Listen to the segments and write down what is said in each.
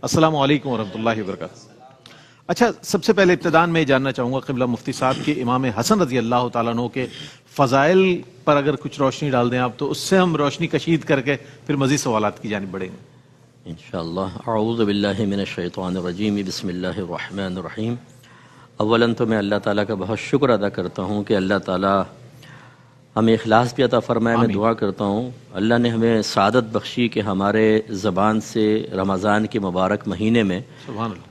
अस्सलामु अलैकुम वरहमतुल्लाहि वबरकातुहू। अच्छा, सबसे पहले इब्तिदान में जानना चाहूँगा क़िबला मुफ्ती साहब के इमाम हसन रज़ी अल्लाह तआला अन्हु के फ़ज़ाइल पर अगर कुछ रोशनी डाल दें आप, तो उससे हम रोशनी कशीद करके फिर मज़ीद सवालात की जानिब बढ़ेंगे इंशाअल्लाह। अऊज़ु बिल्लाहि मिनश शैतानिर रजीम, बिस्मिल्लाहिर रहमानिर रहीम। अव्वलन तो मैं अल्लाह ताला का बहुत शुक्र अदा करता हूँ कि अल्लाह ताला हमें इखलास भी अता फ़रमाए। मैं दुआ करता हूँ अल्लाह ने हमें सादत बख्शी कि हमारे ज़बान से रमज़ान के मुबारक महीने में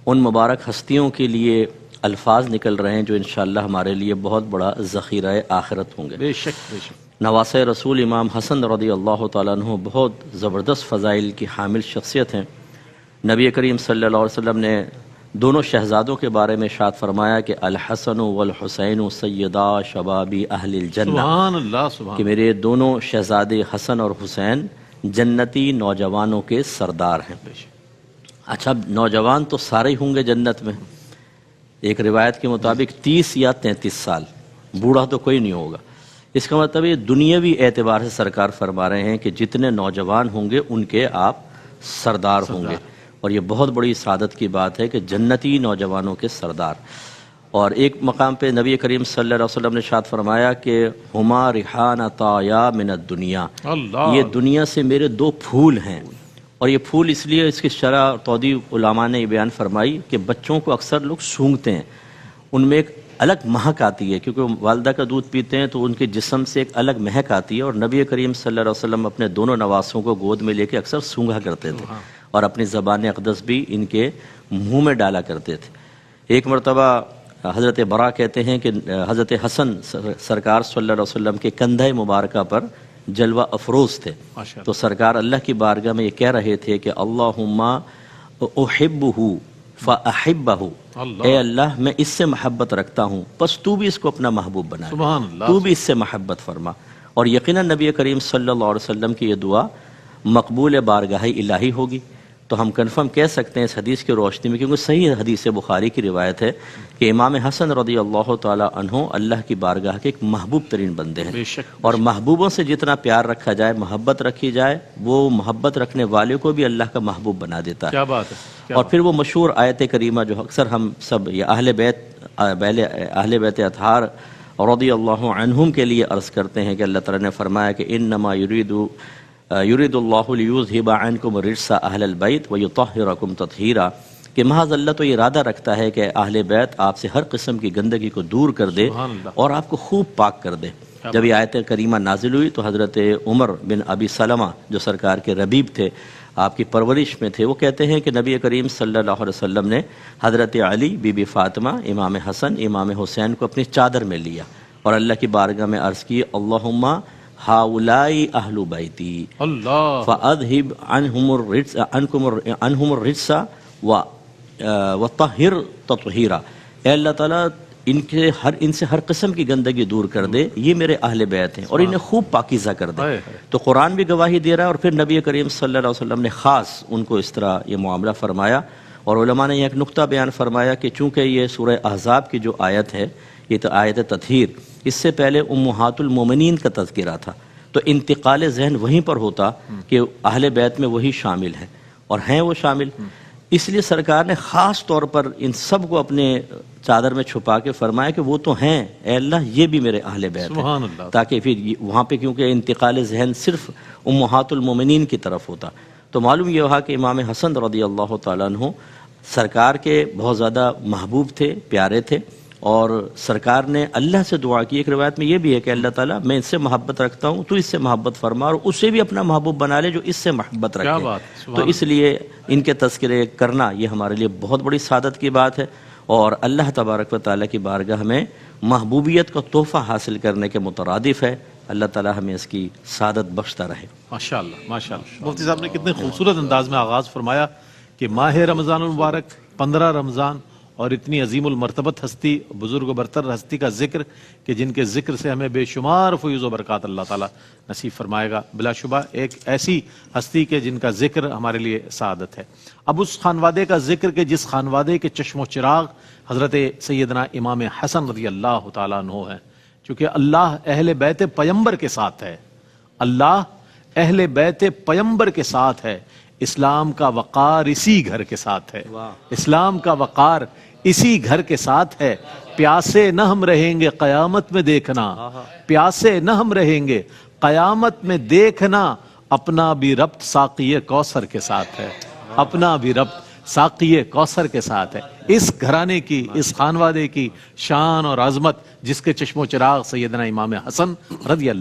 उन मुबारक हस्तियों के लिए अल्फाज निकल रहे हैं जो इंशाअल्लाह हमारे लिए बहुत बड़ा ज़ख़ीरा आखिरत होंगे। बेशक बेशक। नवासे रसूल इमाम हसन रज़ी अल्लाह तआला अन्हु बहुत ज़बरदस्त फ़ज़ाइल की हामिल शख्सियत हैं। नबी करीम सल्लल्लाहु अलैहि वसल्लम ने दोनों शहज़ादों के बारे में इरशाद फरमाया कि अल हसन वल हुसैन सय्यदा शबाबी अहलिल जन्नह, सुभान अल्लाह, सुभान कि मेरे दोनों शहज़ादे हसन और हुसैन जन्नती नौजवानों के सरदार हैं। अच्छा, नौजवान तो सारे ही होंगे जन्नत में। एक रिवायत के मुताबिक 30 या 33 साल, बूढ़ा तो कोई नहीं होगा। इसका मतलब ये दुनियावी एतबार से सरकार फरमा रहे हैं कि जितने नौजवान होंगे उनके आप सरदार होंगे, और ये बहुत बड़ी सादत की बात है कि जन्नती नौजवानों के सरदार। और एक मकाम पे नबी करीम सल्लल्लाहु अलैहि वसल्लम ने इरशाद फरमाया कि हुमा रिहान ताया मिनद दुनिया, ये दुनिया से मेरे दो फूल हैं। और ये फूल इसलिए, इसकी शरह तौदी उलमा ने बयान फरमाई कि बच्चों को अक्सर लोग सूंघते हैं, उनमें एक अलग महक आती है, क्योंकि वालदा का दूध पीते हैं तो उनके जिस्म से एक अलग महक आती है। और नबी करीम सल्लल्लाहु अलैहि वसल्लम अपने दोनों नवासों को गोद में लेके अक्सर सूंघा करते थे और अपनी ज़बान अक़दस भी इनके मुंह में डाला करते थे। एक मरतबा हज़रत बरा कहते हैं कि हज़रत हसन सरकार सल्लल्लाहु अलैहि वसल्लम के कंधे मुबारका पर जलवा अफरोज़ थे। तो सरकार अल्लाह की बारगाह में ये कह रहे थे कि अल्लाहुम्मा उहिब्बुहु फ़अहिब्बहु, ए अल्लाह मैं इससे मोहब्बत रखता हूँ, बस तू भी इसको अपना महबूब बना, तू भी इससे मोहब्बत फरमा। और यकीनन नबी करीम सल्लल्लाहु अलैहि वसल्लम की ये दुआ मकबूल बारगाह इलाही होगी। तो हम कन्फर्म कह सकते हैं इस हदीस की रोशनी में, क्योंकि सही हदीस बुखारी की रिवायत है कि इमाम हसन रज़ी अल्लाह तआला अन्हु अल्लाह की बारगाह के एक महबूब तरीन बंदे हैं। और महबूबों से जितना प्यार रखा जाए, मोहब्बत रखी जाए, वो मोहब्बत रखने वाले को भी अल्लाह का महबूब बना देता है। क्या बात है। और फिर वो मशहूर आयत करीमा जो अक्सर हम सब ये अहले बैत अतहार रज़ी अल्लाहु अन्हुम के लिए अर्ज़ करते हैं कि अल्लाह ताला ने फरमाया कि इन्नमा युरीदुल्लाहु लियुज़हिबा अन्कुम रिज्सा अहलल बैत व युतहिरकुम तत्हीरा, कि महज़ अल्लाह तो ये इरादा रखता है कि अहले बैत आपसे हर किस्म की गंदगी को दूर कर दे और आपको खूब पाक कर दे। जब ये आयत करीमा नाजिल हुई तो हज़रत उमर बिन अबी सलमा जो सरकार के रबीब थे, आपकी परवरिश में थे, वो कहते हैं कि नबी करीम सल्लल्लाहु अलैहि वसल्लम ने हज़रत अली, बीबी फ़ातिमा, इमाम हसन, इमाम हुसैन को अपनी चादर में लिया और अल्लाह की बारगाह में अर्ज़ की, अल्लाहुम्मा हाउलाई अहलु बैती फ़अज़हिब अन्हुमुर रिज्सा व तहिर तत्हीरा, ए अल्लाह ताला इनसे हर किस्म की गंदगी दूर कर दे, ये मेरे अहले बैत हैं, और इन्हें खूब पाकीज़ा कर दे। तो कुरान भी गवाही दे रहा है। और फिर नबी करीम सल्लल्लाहु अलैहि वसल्लम ने ख़ास उनको इस तरह ये मामला फरमाया। और उलमा ने यह एक नुक्ता बयान फरमाया कि चूँकि ये सूरह अहज़ाब की जो आयत है, ये तो आयत तत्हीर, इससे पहले उम्महातुल मोमिनीन का तज़किरा था, तो इंतकाल ज़हन वहीं पर होता कि अहले बैत में वही शामिल है और हैं वो शामिल। इसलिए सरकार ने ख़ास तौर पर इन सब को अपने चादर में छुपा के फरमाया कि वो तो हैं, ए अल्लाह ये भी मेरे अहले बैत हैं, ताकि फिर वहाँ पे क्योंकि इंतकाल ज़हन सिर्फ उम्महातुल मोमिनीन की तरफ होता। तो मालूम ये हुआ कि इमाम हसन रज़ी अल्लाह तआला अन्हु सरकार के बहुत ज़्यादा महबूब थे, प्यारे थे। और सरकार ने अल्लाह से दुआ की। एक रिवायत में ये भी है कि अल्लाह ताला मैं इससे मोहब्बत रखता हूँ, तू इससे मोहब्बत फरमा और उसे भी अपना महबूब बना ले जो इससे मोहब्बत रखे। तो इसलिए इनके तज़किरे करना ये हमारे लिए बहुत बड़ी सादत की बात है। और अल्लाह तबारक व तआला की बारगाह में महबूबियत का तोहफ़ा हासिल करने के मुतरादिफ़ है। अल्लाह ताला हमें इसकी सादत बख्शता रहे। माशाअल्लाह माशाअल्लाह। मुफ्ती साहब ने कितने खूबसूरत अंदाज में आगाज़ फरमाया कि माह रमज़ानुल मुबारक, 15 रमज़ान, और इतनी अजीमुल मर्तबत हस्ती, बुजुर्ग बरतर हस्ती का जिक्र कि जिनके जिक्र से हमें बेशुमार फ़यूज़ व बरक़ात अल्लाह ताला नसीब फरमाएगा। बिलाशुबा एक ऐसी हस्ती के जिनका जिक्र हमारे लिए सादत है। अब उस खानवादे का जिक्र के जिस खानवादे के चश्मो चिराग हज़रत सैयदना इमाम हसन रज़ी अल्लाह तआला अन्हु हैं, चूँकि अल्लाह अहले बैत पैगम्बर के साथ है, अल्लाह अहले बैत पैगम्बर के साथ है, اسلام کا وقار اسی گھر کے ساتھ ہے، اسلام کا وقار اسی گھر کے ساتھ ہے۔ پیاسے نہ ہم رہیں گے قیامت میں دیکھنا، پیاسے نہ ہم رہیں گے قیامت میں دیکھنا، اپنا بھی ربط ساقی کوثر کے ساتھ ہے، اپنا بھی ربط ساقی کوثر کے ساتھ ہے۔ اس گھرانے کی، اس خانوادے کی شان اور عظمت، جس کے چشم و چراغ سیدنا امام حسن رضی اللہ